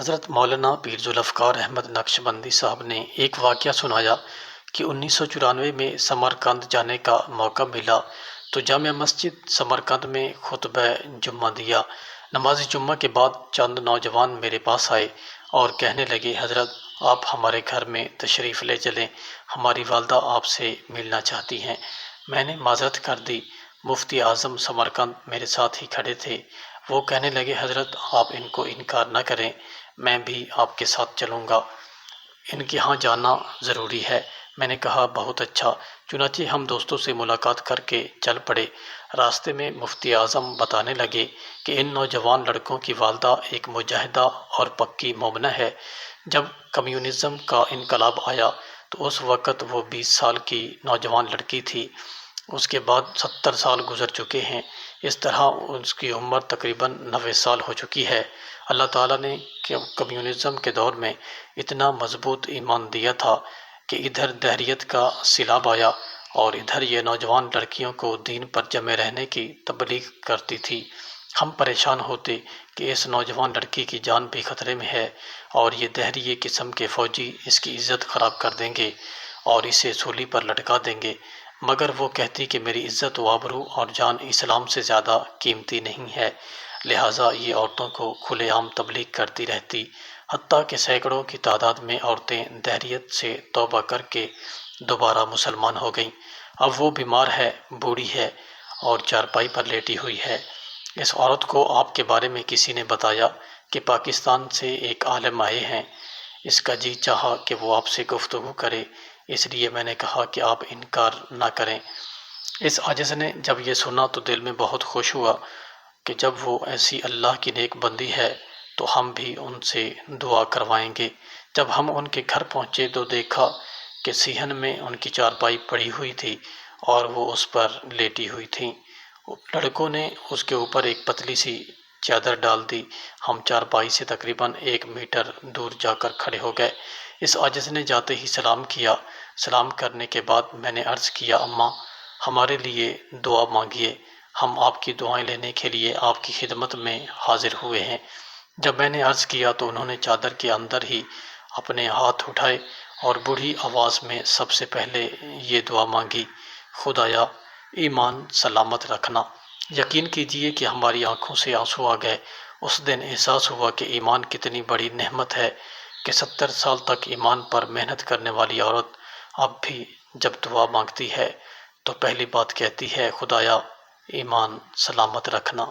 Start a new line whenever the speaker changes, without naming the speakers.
حضرت مولانا پیر ذوالفقار احمد نقشبندی صاحب نے ایک واقعہ سنایا کہ 1994 میں سمرقند جانے کا موقع ملا تو جامع مسجد سمرقند میں خطبہ جمعہ دیا۔ نماز جمعہ کے بعد چند نوجوان میرے پاس آئے اور کہنے لگے، حضرت آپ ہمارے گھر میں تشریف لے چلیں، ہماری والدہ آپ سے ملنا چاہتی ہیں۔ میں نے معذرت کر دی۔ مفتی اعظم سمرقند میرے ساتھ ہی کھڑے تھے۔ وہ کہنے لگے، حضرت آپ ان کو انکار نہ کریں، میں بھی آپ کے ساتھ چلوں گا، ان کے ہاں جانا ضروری ہے۔ میں نے کہا بہت اچھا۔ چنانچہ ہم دوستوں سے ملاقات کر کے چل پڑے۔ راستے میں مفتی اعظم بتانے لگے کہ ان نوجوان لڑکوں کی والدہ ایک مجاہدہ اور پکی مومنہ ہے۔ جب کمیونزم کا انقلاب آیا تو اس وقت وہ 20 سال کی نوجوان لڑکی تھی، اس کے بعد 70 سال گزر چکے ہیں، اس طرح اس کی عمر تقریباً 90 سال ہو چکی ہے۔ اللہ تعالیٰ نے کمیونزم کے دور میں اتنا مضبوط ایمان دیا تھا کہ ادھر دہریت کا سیلاب آیا اور ادھر یہ نوجوان لڑکیوں کو دین پر جمے رہنے کی تبلیغ کرتی تھی۔ ہم پریشان ہوتے کہ اس نوجوان لڑکی کی جان بھی خطرے میں ہے اور یہ دہریے قسم کے فوجی اس کی عزت خراب کر دیں گے اور اسے سولی پر لٹکا دیں گے، مگر وہ کہتی کہ میری عزت و آبرو اور جان اسلام سے زیادہ قیمتی نہیں ہے، لہٰذا یہ عورتوں کو کھلے عام تبلیغ کرتی رہتی، حتیٰ کہ سینکڑوں کی تعداد میں عورتیں دہریت سے توبہ کر کے دوبارہ مسلمان ہو گئیں۔ اب وہ بیمار ہے، بوڑھی ہے اور چارپائی پر لیٹی ہوئی ہے۔ اس عورت کو آپ کے بارے میں کسی نے بتایا کہ پاکستان سے ایک عالم آئے ہیں۔ اس کا جی چاہا کہ وہ آپ سے گفتگو کرے، اس لیے میں نے کہا کہ آپ انکار نہ کریں۔ اس عاجز نے جب یہ سنا تو دل میں بہت خوش ہوا کہ جب وہ ایسی اللہ کی نیک بندی ہے تو ہم بھی ان سے دعا کروائیں گے۔ جب ہم ان کے گھر پہنچے تو دیکھا کہ صحن میں ان کی چارپائی پڑی ہوئی تھی اور وہ اس پر لیٹی ہوئی تھیں۔ لڑکوں نے اس کے اوپر ایک پتلی سی چادر ڈال دی۔ ہم چارپائی سے تقریباً 1 میٹر دور جا کر کھڑے ہو گئے۔ اس عاجز نے جاتے ہی سلام کیا۔ سلام کرنے کے بعد میں نے عرض کیا، اماں ہمارے لیے دعا مانگیے، ہم آپ کی دعائیں لینے کے لیے آپ کی خدمت میں حاضر ہوئے ہیں۔ جب میں نے عرض کیا تو انہوں نے چادر کے اندر ہی اپنے ہاتھ اٹھائے اور بڑھی آواز میں سب سے پہلے یہ دعا مانگی، خدایا ایمان سلامت رکھنا۔ یقین کیجئے کہ ہماری آنکھوں سے آنسو آ گئے۔ اس دن احساس ہوا کہ ایمان کتنی بڑی نعمت ہے کہ 70 سال تک ایمان پر محنت کرنے والی عورت اب بھی جب دعا مانگتی ہے تو پہلی بات کہتی ہے، خدایا ایمان سلامت رکھنا۔